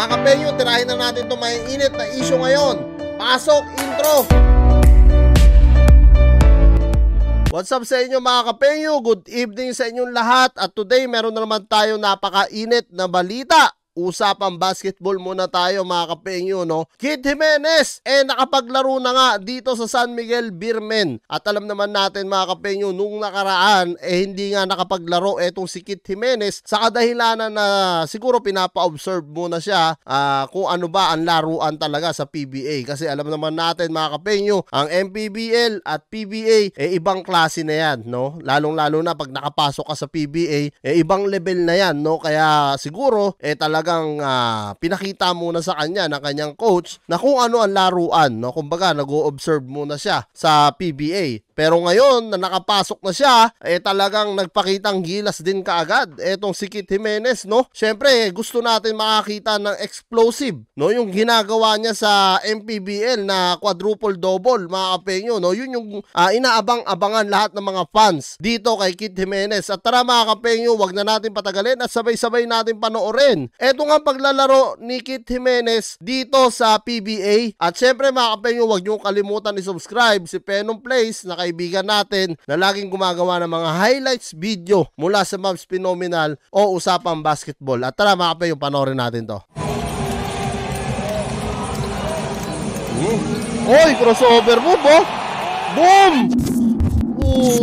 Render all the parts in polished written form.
Mga kapenyo, tirahin na natin itong may init na issue ngayon. Pasok, intro! What's up sa inyo mga kapenyo? Good evening sa inyong lahat. At today, meron na naman tayo napaka-init na balita. Usapang basketball muna tayo mga kapenyo, no? Kid Jimenez, nakapaglaro na nga dito sa San Miguel Beermen. At alam naman natin mga kapenyo, nung nakaraan, hindi nga nakapaglaro etong si Kid Jimenez sa kadahilanan na siguro pinapa-observe muna siya kung ano ba ang laruan talaga sa PBA. Kasi alam naman natin mga kapenyo, ang MPBL at PBA, ibang klase na yan, no? Lalong-lalo na pag nakapasok ka sa PBA, ibang level na yan, no? Kaya siguro, talagang pinakita muna sa kanya ng kanyang coach na kung ano ang laruan, no? Kumbaga nag-o-observe muna siya sa PBA. Pero ngayon na nakapasok na siya, talagang nagpakitang gilas din kaagad etong si Kid Jimenez, no? Syempre, gusto natin makakita ng explosive, no? Yung ginagawa niya sa MPBL na quadruple double, mga kapenyo, no? Yun yung inaabang-abangan lahat ng mga fans dito kay Kid Jimenez. At tara mga kapenyo, wag na natin patagalin at sabay-sabay natin panoorin eto nga paglalaro ni Kid Jimenez dito sa PBA. At syempre mga kapenyo, wag niyo kalimutan i-subscribe si Penom Plays na kaibigan natin na laging gumagawa ng mga highlights video mula sa Mavs Phenomenal o usapang basketball. At tara mga kapenyo, panoorin natin to. Oy, crossover move, oh! Boom!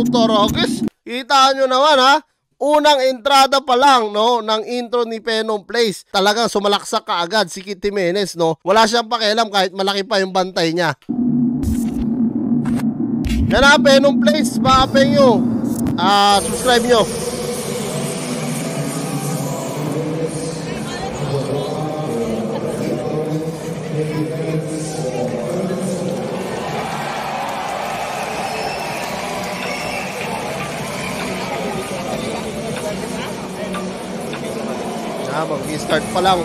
Taragis! Kita nyo naman ha, unang entrada pa lang, no, ng intro ni Penom Plays, talagang sumalaksak kaagad si Kid Jimenez, no. Wala siyang pakialam kahit malaki pa yung bantay niya. Yan na, Penom Plays, mga nyo. Subscribe nyo. Mag-start pa lang.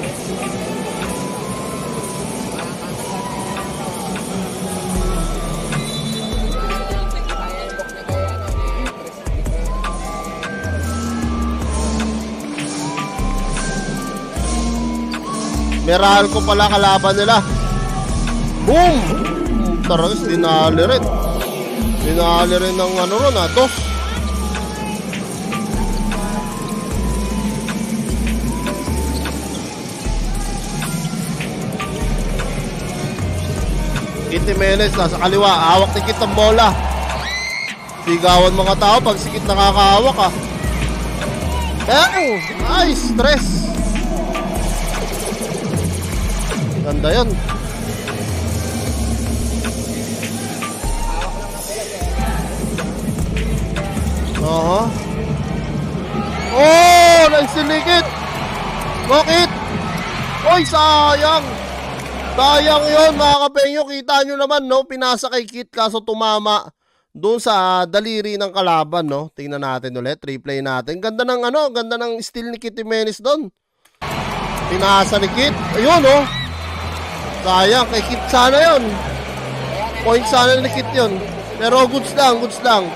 Merahan ko pala kalaban nila. Boom! Taragis, dinali rin. Dinali rin ng ano ron, dos. Kid Jimenez nasa kaliwa, hawak ni Kid ang bola. Sigawan mga tao pag si Kid nakakahawak ah. Bang! Nice! Stress! Ganda yun. Oh! Nagsilikit! Bakit? Oy, sayang! Sayang yun mga kapenyo, kita nyo naman, no? Pinasa kay Kid kaso tumama doon sa daliri ng kalaban, no? Tingnan natin ulit, replay natin. Ganda ng ganda ng steal ni Kid Jimenez doon. Pinasa ni Kid. Ayun, no? Sayang, kay Kid sana yun. Point sana ni Kid yun. Pero goods lang, goods lang.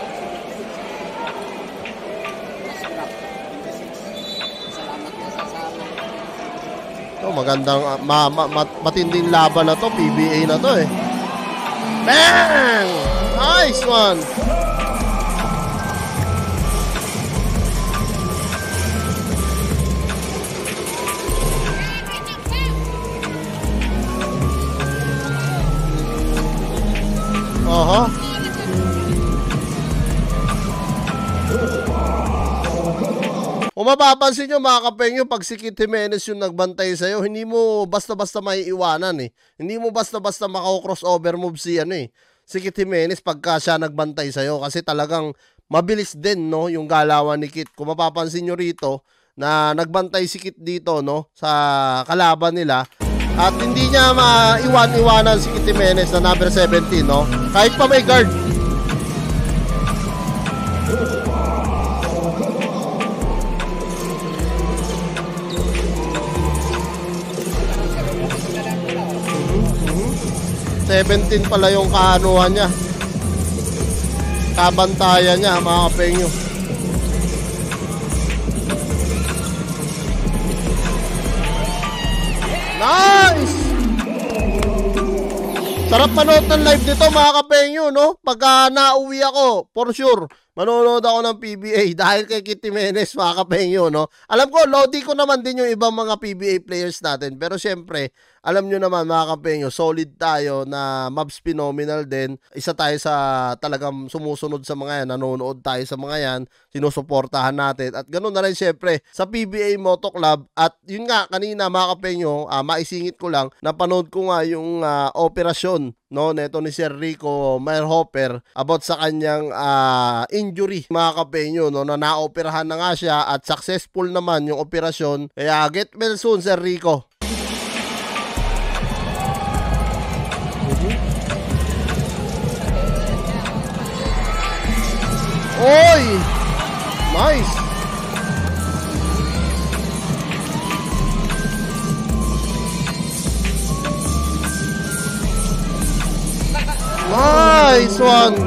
Magandang matinding laban na to, PBA na to eh. Bang! Nice one. Kung mapapansin nyo mga kapenyo, pag si Kid Jimenez yung nagbantay sa'yo, hindi mo basta-basta maiiwanan eh. Hindi mo basta-basta maka-crossover move si si Kid Jimenez pagka siya nagbantay sa'yo. Kasi talagang mabilis din, no, yung galawan ni Kid. Kung mapapansin nyo rito, na nagbantay si Kid dito, no, sa kalaban nila. At hindi niya maiwan-iwanan si Kid Jimenez na number 17, no. Kahit pa may guard. $17 pala yung kaanuhan niya. Kabantayan niya mga kapenyo. Nice! Sarap manood ng live nito mga kapengyo, no? Pagka nauwi ako, for sure, manonood ako ng PBA dahil kay Kit Jimenez mga kapengyo, no? Alam ko, lodi ko naman din yung ibang mga PBA players natin. Pero syempre, alam nyo naman mga kapengyo, solid tayo na Mavs Phenomenal din. Isa tayo sa talagang sumusunod sa mga yan, nanonood tayo sa mga yan, sinusuportahan natin. At ganoon na rin syempre sa PBA Moto Club. At yun nga, kanina mga kapengyo, maisingit ko lang, napanood ko nga yung operasyon, no, neto ni Sir Rico Meyerhofer about sa kanyang injury mga kapengyo, no, na naoperahan na nga siya at successful naman yung operasyon. Kaya get well soon Sir Rico. Oy! Nice! Nice one!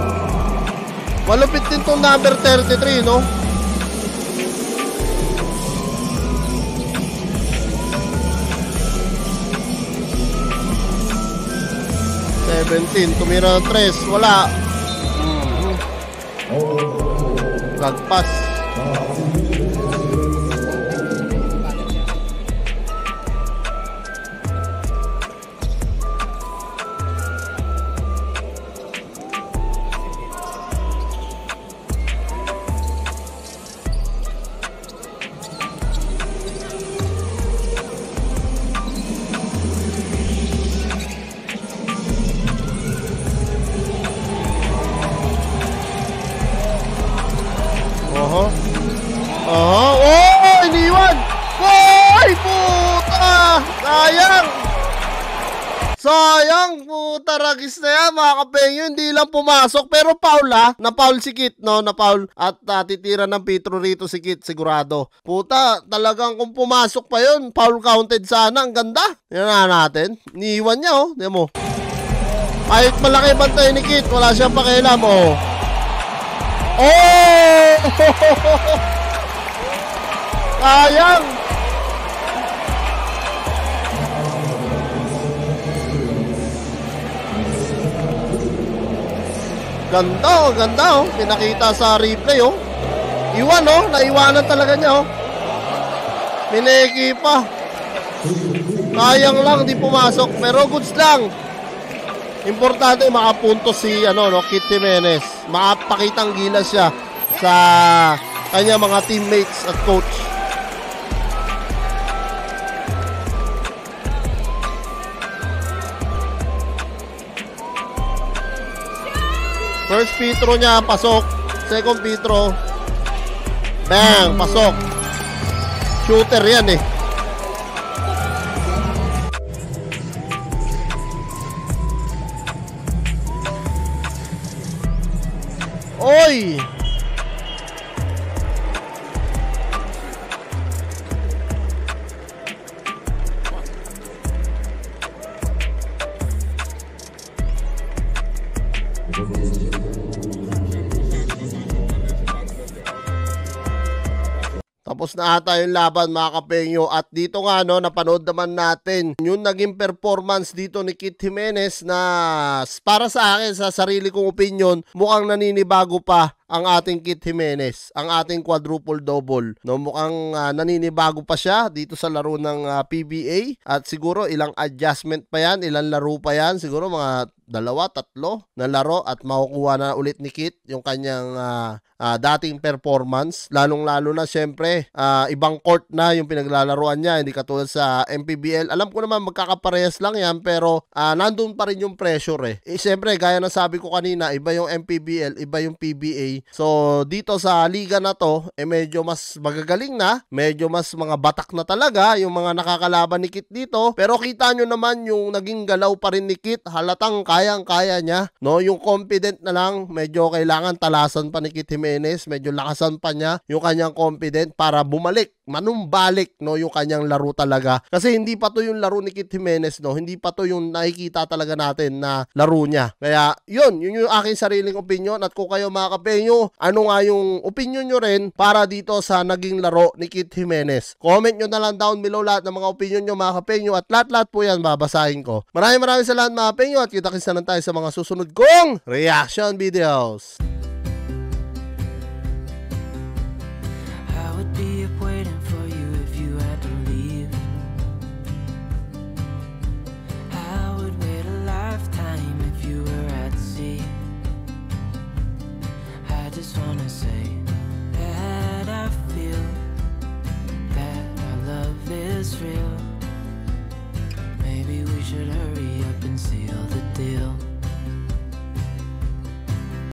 Malupit din tong number 33, no? Tumira ng 3, wala. Lagpas. Oh, iniwan! Oy, puta! Sayang! Sayang, puta, ragis na yan, mga kapengyo. Hindi lang pumasok, pero foul na foul si Kit, no? Na foul at titira ng Petro rito si Kit, sigurado. Puta, talagang kung pumasok pa yun, foul counted sana, ang ganda. Yan na natin. Iniwan niya, oh. Diyan mo. Kahit malaki bantay ni Kit, wala siyang pakialam, oh. Oh! Sayang! Ganda oh, ganda oh. Pinakita sa replay oh. Iwan oh, naiwanan talaga niya oh. Mineki pa. Sayang lang, di pumasok. Pero goods lang. Importante makapuntos si Kit Jimenez. Makapakitang gilas siya sa kanya mga teammates at coach. First free throw niya, pasok. Second free throw. Bang, pasok. Shooter yan eh. Oy! Tapos na ata yung laban mga kapengyo. At dito nga napanood naman natin yung naging performance dito ni Kit Jimenez na para sa akin, sa sarili kong opinion, mukhang naninibago pa ang ating Kit Jimenez, ang ating quadruple double. Mukhang naninibago pa siya dito sa laro ng PBA at siguro ilang adjustment pa yan, ilang laro pa yan, siguro mga 2-3 na laro at makukuha na ulit ni Kit yung kanyang dating performance. Lalong-lalo na syempre, ibang court na yung pinaglalaruan niya, hindi katulad sa MPBL. Alam ko naman magkakaparehas lang yan, pero nandun pa rin yung pressure eh. Syempre, gaya na sabi ko kanina, iba yung MPBL, iba yung PBA. So, dito sa liga na to, medyo mas magagaling na, medyo mas mga batak na talaga yung mga nakakalaban ni Kit dito. Pero kita nyo naman yung naging galaw pa rin ni Kit, halatang kayang-kaya niya, yung confident na lang, medyo kailangan talasan pa ni Kit Jimenez, medyo lakasan pa niya yung kanyang confident para bumalik, manumbalik, yung kanyang laro talaga. Kasi hindi pa to yung laro ni Kit Jimenez, hindi pa to yung nakikita talaga natin na laro niya. Kaya, yun yung aking sariling opinion. At kung kayo mga kapengyo, Kapengyo, ano nga yung opinion nyo rin para dito sa naging laro ni Kit Jimenez. Comment nyo na lang down below lahat ng mga opinion nyo mga Kapengyo at lahat-lahat po yan babasahin ko. Maraming salamat mga Kapengyo at kita-kits na lang tayo sa mga susunod kong reaction videos.